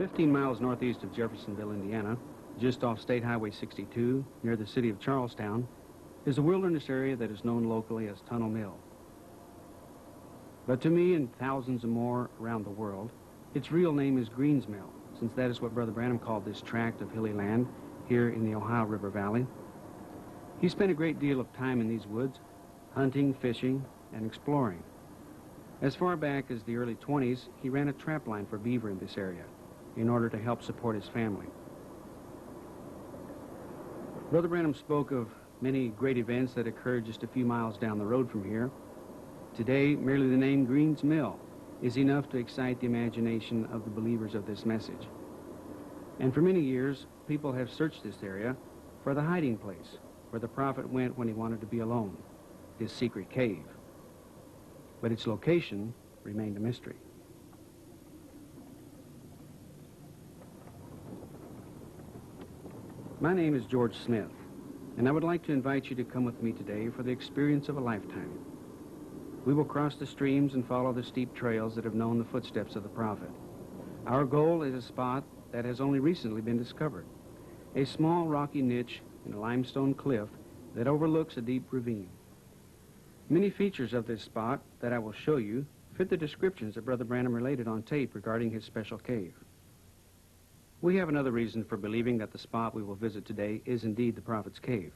15 miles northeast of Jeffersonville, Indiana, just off State Highway 62, near the city of Charleston, is a wilderness area that is known locally as Tunnel Mill. But to me and thousands of more around the world, its real name is Greens Mill, since that is what Brother Branham called this tract of hilly land here in the Ohio River Valley. He spent a great deal of time in these woods, hunting, fishing, and exploring. As far back as the early 20s, he ran a trap line for beaver in this area in order to help support his family. Brother Branham spoke of many great events that occurred just a few miles down the road from here. Today, merely the name Greens Mill is enough to excite the imagination of the believers of this message. And for many years, people have searched this area for the hiding place where the prophet went when he wanted to be alone, his secret cave. But its location remained a mystery. My name is George Smith, and I would like to invite you to come with me today for the experience of a lifetime. We will cross the streams and follow the steep trails that have known the footsteps of the prophet. Our goal is a spot that has only recently been discovered, a small rocky niche in a limestone cliff that overlooks a deep ravine. Many features of this spot that I will show you fit the descriptions that Brother Branham related on tape regarding his special cave. We have another reason for believing that the spot we will visit today is indeed the prophet's cave.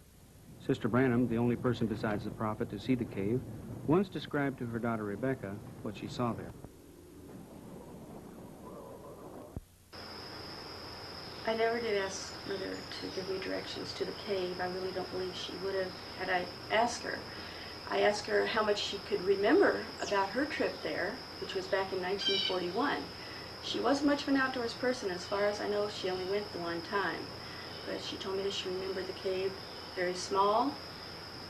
Sister Branham, the only person besides the prophet to see the cave, once described to her daughter Rebecca what she saw there. I never did ask Mother to give me directions to the cave. I really don't believe she would have had I asked her. I asked her how much she could remember about her trip there, which was back in 1941. She wasn't much of an outdoors person. As far as I know, she only went the one time. But she told me that she remembered the cave very small,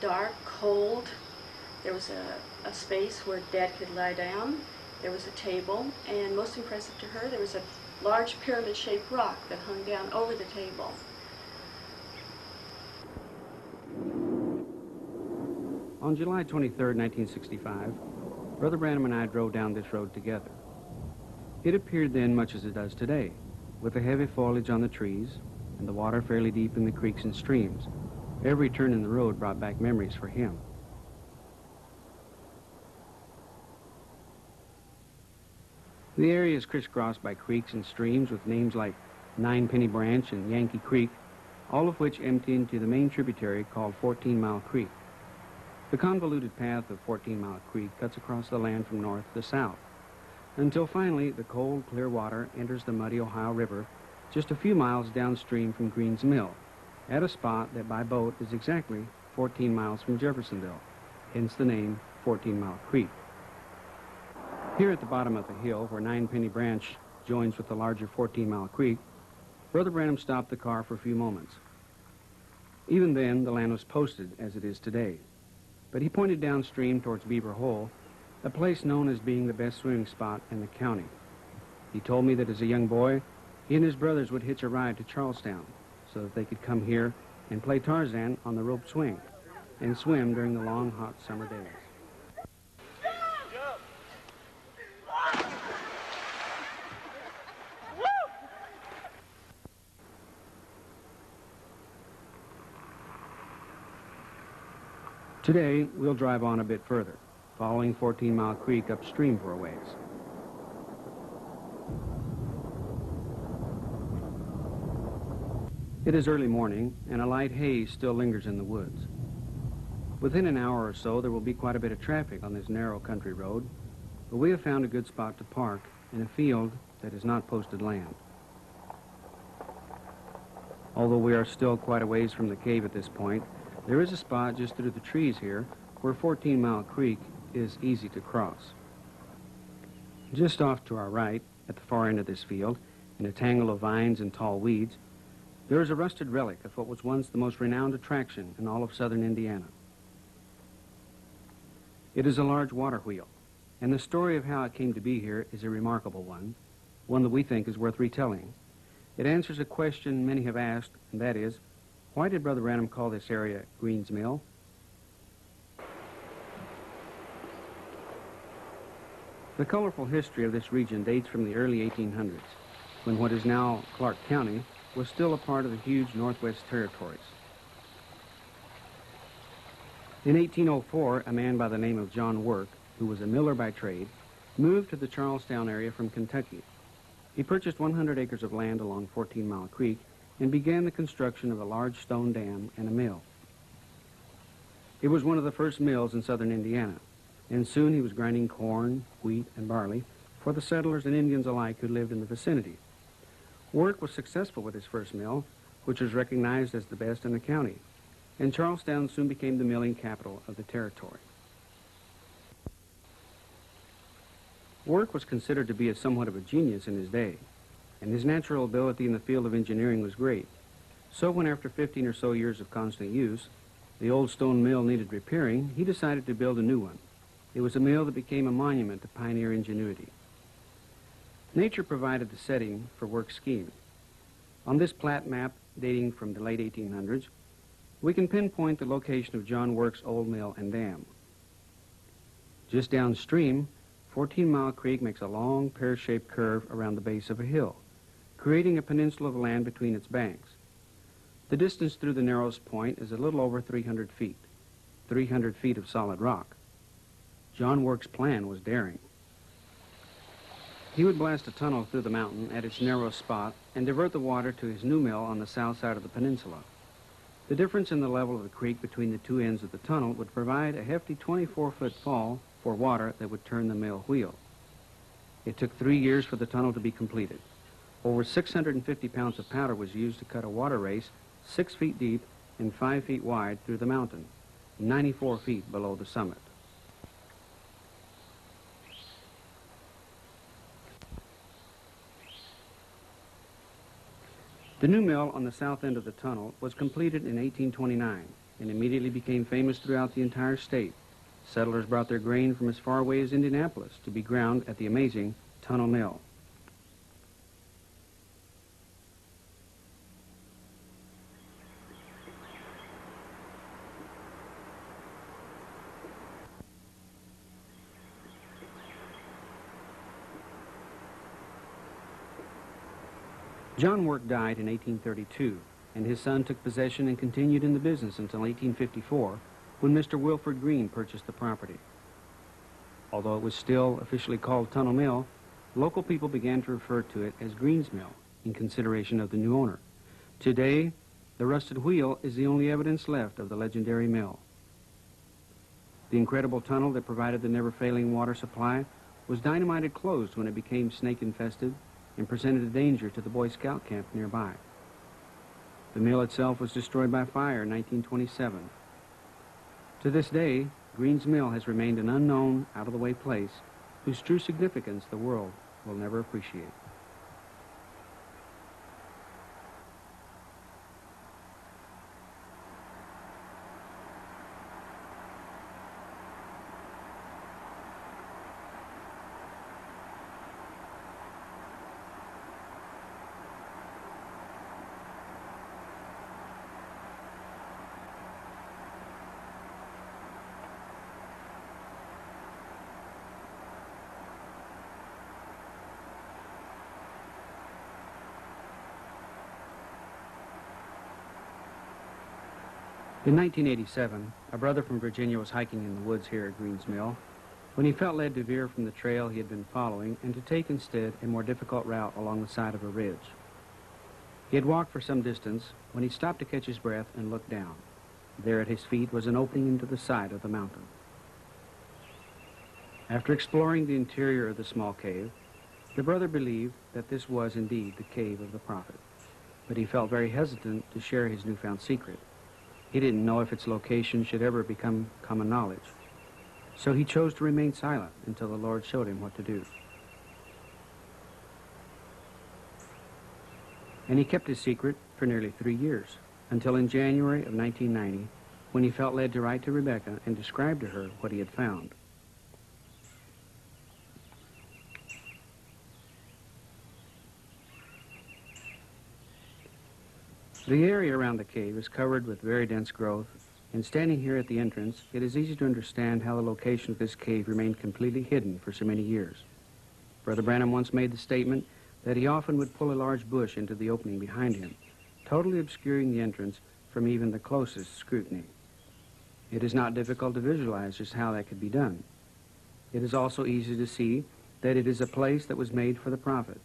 dark, cold. There was a space where Dad could lie down. There was a table, and most impressive to her, there was a large pyramid-shaped rock that hung down over the table. On July 23, 1965, Brother Branham and I drove down this road together. It appeared then much as it does today, with the heavy foliage on the trees and the water fairly deep in the creeks and streams. Every turn in the road brought back memories for him. The area is crisscrossed by creeks and streams with names like Ninepenny Branch and Yankee Creek, all of which empty into the main tributary called 14 Mile Creek. The convoluted path of 14 Mile Creek cuts across the land from north to south, until finally the cold, clear water enters the muddy Ohio River just a few miles downstream from Greens Mill, at a spot that by boat is exactly 14 miles from Jeffersonville, hence the name 14 Mile Creek. Here at the bottom of the hill, where Ninepenny Branch joins with the larger 14 Mile Creek, Brother Branham stopped the car for a few moments. Even then, the land was posted as it is today, but he pointed downstream towards Beaver Hole, a place known as being the best swimming spot in the county. He told me that as a young boy, he and his brothers would hitch a ride to Charlestown so that they could come here and play Tarzan on the rope swing and swim during the long, hot summer days. Today, we'll drive on a bit further, following 14 Mile Creek upstream for a ways. It is early morning, and a light haze still lingers in the woods. Within an hour or so, there will be quite a bit of traffic on this narrow country road, but we have found a good spot to park in a field that is not posted land. Although we are still quite a ways from the cave at this point, there is a spot just through the trees here where 14 Mile Creek is easy to cross. Just off to our right, at the far end of this field, in a tangle of vines and tall weeds, there is a rusted relic of what was once the most renowned attraction in all of southern Indiana. It is a large water wheel, and the story of how it came to be here is a remarkable one that we think is worth retelling. It answers a question many have asked, and that is, why did Brother Branham call this area Greens Mill? The colorful history of this region dates from the early 1800s. when what is now Clark County was still a part of the huge Northwest Territories. In 1804, a man by the name of John Work, who was a miller by trade, moved to the Charlestown area from Kentucky. He purchased 100 acres of land along 14 Mile Creek and began the construction of a large stone dam and a mill. It was one of the first mills in southern Indiana, and soon he was grinding corn, wheat, and barley for the settlers and Indians alike who lived in the vicinity. Work was successful with his first mill, which was recognized as the best in the county, and Charlestown soon became the milling capital of the territory. Work was considered to be somewhat of a genius in his day, and his natural ability in the field of engineering was great. So when after 15 or so years of constant use, the old stone mill needed repairing, he decided to build a new one. It was a mill that became a monument to pioneer ingenuity. Nature provided the setting for Work's scheme. On this plat map dating from the late 1800s, we can pinpoint the location of John Work's old mill and dam. Just downstream, 14 Mile Creek makes a long pear-shaped curve around the base of a hill, creating a peninsula of land between its banks. The distance through the narrowest point is a little over 300 feet, 300 feet of solid rock. John Work's plan was daring. He would blast a tunnel through the mountain at its narrowest spot and divert the water to his new mill on the south side of the peninsula. The difference in the level of the creek between the two ends of the tunnel would provide a hefty 24-foot fall for water that would turn the mill wheel. It took 3 years for the tunnel to be completed. Over 650 pounds of powder was used to cut a water race 6 feet deep and 5 feet wide through the mountain, 94 feet below the summit. The new mill on the south end of the tunnel was completed in 1829 and immediately became famous throughout the entire state. Settlers brought their grain from as far away as Indianapolis to be ground at the amazing tunnel mill. John Work died in 1832, and his son took possession and continued in the business until 1854, when Mr. Wilford Green purchased the property. Although it was still officially called Tunnel Mill, local people began to refer to it as Green's Mill in consideration of the new owner. Today, the rusted wheel is the only evidence left of the legendary mill. The incredible tunnel that provided the never-failing water supply was dynamited closed when it became snake-infested and presented a danger to the Boy Scout camp nearby. The mill itself was destroyed by fire in 1927. To this day, Green's Mill has remained an unknown, out-of-the-way place whose true significance the world will never appreciate. In 1987, a brother from Virginia was hiking in the woods here at Green's Mill when he felt led to veer from the trail he had been following and to take instead a more difficult route along the side of a ridge. He had walked for some distance when he stopped to catch his breath and looked down. There at his feet was an opening into the side of the mountain. After exploring the interior of the small cave, the brother believed that this was indeed the cave of the prophet, but he felt very hesitant to share his newfound secret. He didn't know if its location should ever become common knowledge. So he chose to remain silent until the Lord showed him what to do. And he kept his secret for nearly 3 years, until in January of 1990, when he felt led to write to Rebecca and describe to her what he had found. The area around the cave is covered with very dense growth, and standing here at the entrance, it is easy to understand how the location of this cave remained completely hidden for so many years. Brother Branham once made the statement that he often would pull a large bush into the opening behind him, totally obscuring the entrance from even the closest scrutiny. It is not difficult to visualize just how that could be done. It is also easy to see that it is a place that was made for the prophet,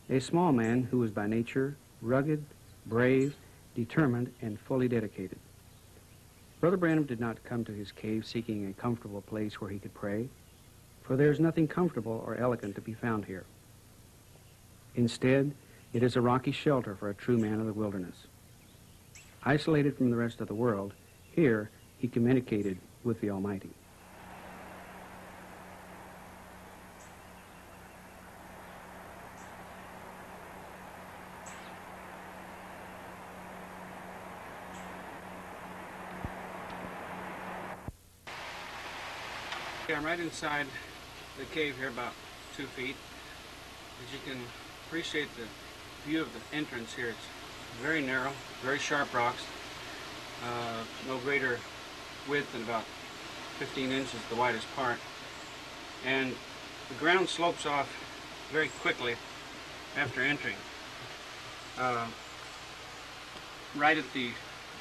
a small man who was by nature rugged, brave, determined, and fully dedicated. Brother Branham did not come to his cave seeking a comfortable place where he could pray, for there is nothing comfortable or elegant to be found here. Instead, it is a rocky shelter for a true man of the wilderness. Isolated from the rest of the world, here he communicated with the Almighty. I'm right inside the cave here, about 2 feet. As you can appreciate the view of the entrance here, it's very narrow, very sharp rocks, no greater width than about 15 inches, the widest part. And the ground slopes off very quickly after entering. Right at the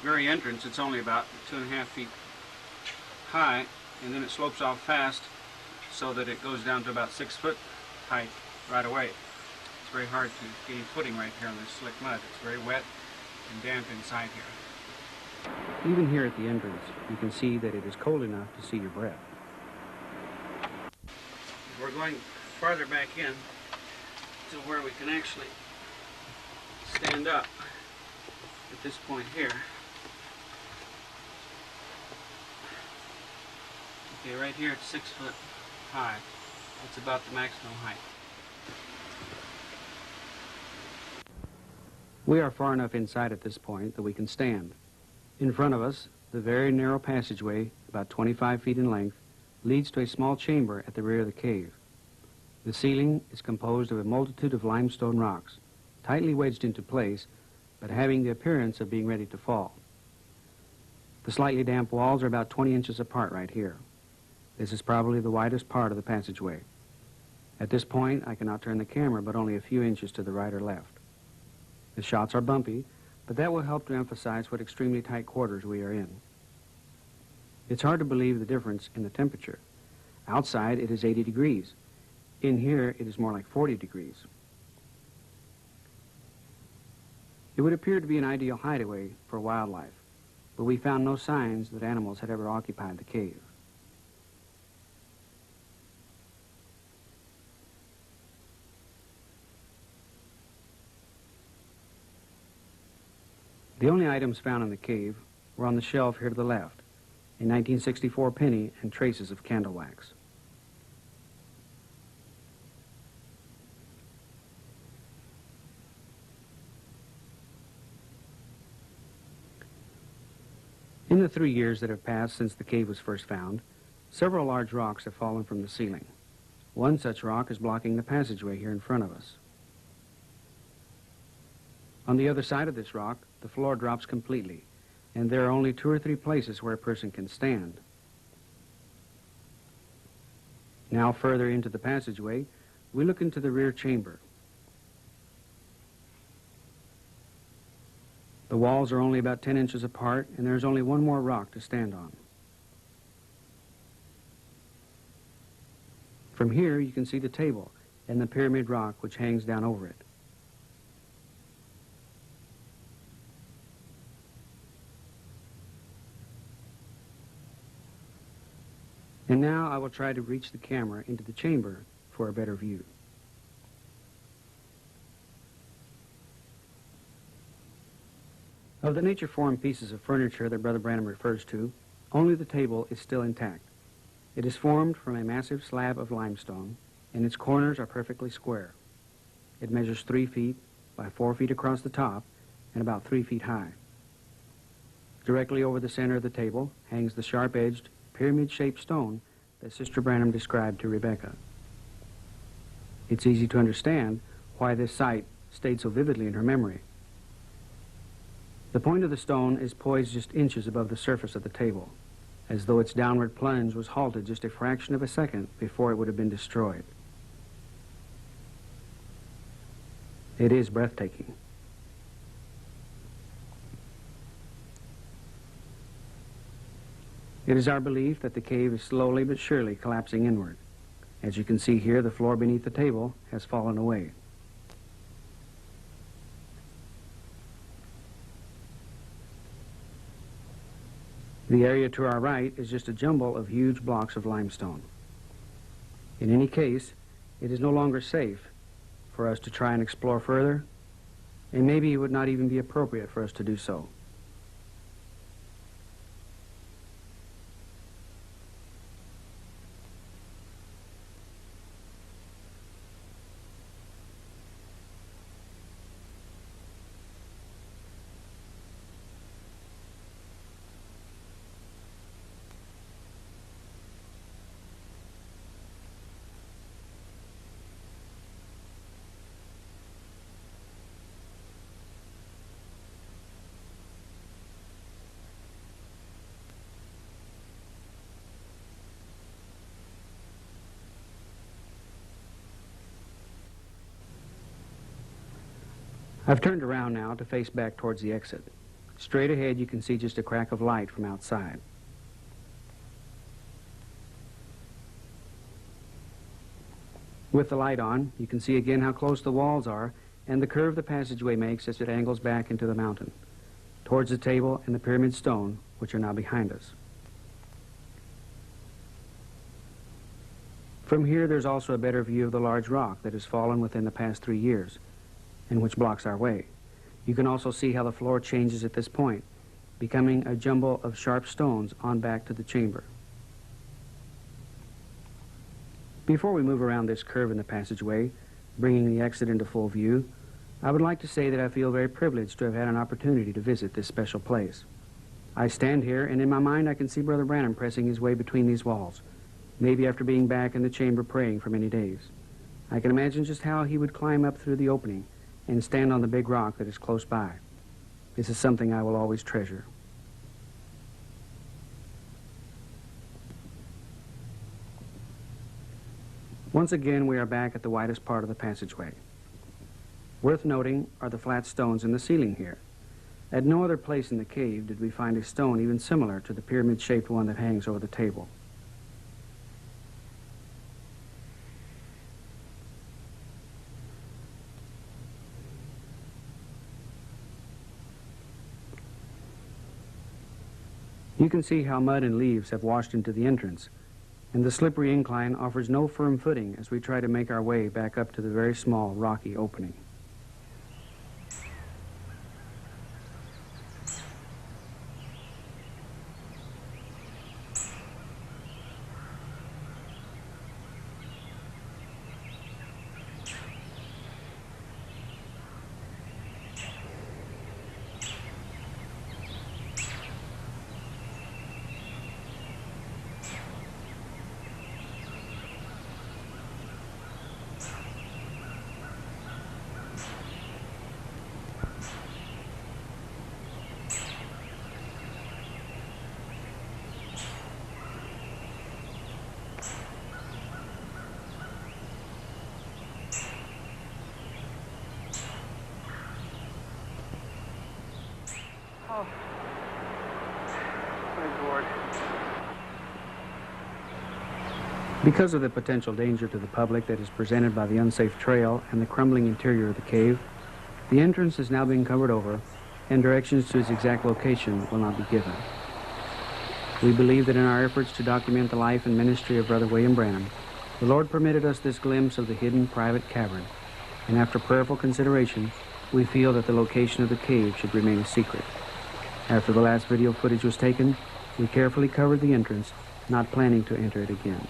very entrance, it's only about 2.5 feet high, and then it slopes off fast so that it goes down to about 6 foot height right away. It's very hard to gain footing right here on this slick mud. It's very wet and damp inside here. Even here at the entrance, you can see that it is cold enough to see your breath. We're going farther back in to where we can actually stand up at this point here. Okay, right here it's 6 foot high. That's about the maximum height. We are far enough inside at this point that we can stand. In front of us, the very narrow passageway, about 25 feet in length, leads to a small chamber at the rear of the cave. The ceiling is composed of a multitude of limestone rocks, tightly wedged into place, but having the appearance of being ready to fall. The slightly damp walls are about 20 inches apart right here. This is probably the widest part of the passageway. At this point, I cannot turn the camera but only a few inches to the right or left. The shots are bumpy, but that will help to emphasize what extremely tight quarters we are in. It's hard to believe the difference in the temperature. Outside, it is 80 degrees. In here, it is more like 40 degrees. It would appear to be an ideal hideaway for wildlife, but we found no signs that animals had ever occupied the cave. The only items found in the cave were on the shelf here to the left, a 1964 penny and traces of candle wax. In the 3 years that have passed since the cave was first found, several large rocks have fallen from the ceiling. One such rock is blocking the passageway here in front of us. On the other side of this rock, the floor drops completely, and there are only 2 or 3 places where a person can stand. Now further into the passageway, we look into the rear chamber. The walls are only about 10 inches apart, and there's only one more rock to stand on. From here, you can see the table and the pyramid rock which hangs down over it. And now I will try to reach the camera into the chamber for a better view. Of the nature-formed pieces of furniture that Brother Branham refers to, only the table is still intact. It is formed from a massive slab of limestone, and its corners are perfectly square. It measures 3 feet by 4 feet across the top and about 3 feet high. Directly over the center of the table hangs the sharp-edged, pyramid-shaped stone that Sister Branham described to Rebecca. It's easy to understand why this sight stayed so vividly in her memory. The point of the stone is poised just inches above the surface of the table, as though its downward plunge was halted just a fraction of a second before it would have been destroyed. It is breathtaking. It is our belief that the cave is slowly but surely collapsing inward. As you can see here, the floor beneath the table has fallen away. The area to our right is just a jumble of huge blocks of limestone. In any case, it is no longer safe for us to try and explore further, and maybe it would not even be appropriate for us to do so. I've turned around now to face back towards the exit. Straight ahead you can see just a crack of light from outside. With the light on, you can see again how close the walls are and the curve the passageway makes as it angles back into the mountain, towards the table and the pyramid stone, which are now behind us. From here there's also a better view of the large rock that has fallen within the past 3 years, and which blocks our way. You can also see how the floor changes at this point, becoming a jumble of sharp stones on back to the chamber. Before we move around this curve in the passageway, bringing the exit into full view, I would like to say that I feel very privileged to have had an opportunity to visit this special place. I stand here, and in my mind I can see Brother Branham pressing his way between these walls, maybe after being back in the chamber praying for many days. I can imagine just how he would climb up through the opening and stand on the big rock that is close by. This is something I will always treasure. Once again, we are back at the widest part of the passageway. Worth noting are the flat stones in the ceiling here. At no other place in the cave did we find a stone even similar to the pyramid-shaped one that hangs over the table. You can see how mud and leaves have washed into the entrance, and the slippery incline offers no firm footing as we try to make our way back up to the very small, rocky opening. Oh, my Lord. Because of the potential danger to the public that is presented by the unsafe trail and the crumbling interior of the cave, the entrance is now being covered over, and directions to its exact location will not be given. We believe that in our efforts to document the life and ministry of Brother William Branham, the Lord permitted us this glimpse of the hidden private cavern, and after prayerful consideration, we feel that the location of the cave should remain a secret. After the last video footage was taken, we carefully covered the entrance, not planning to enter it again.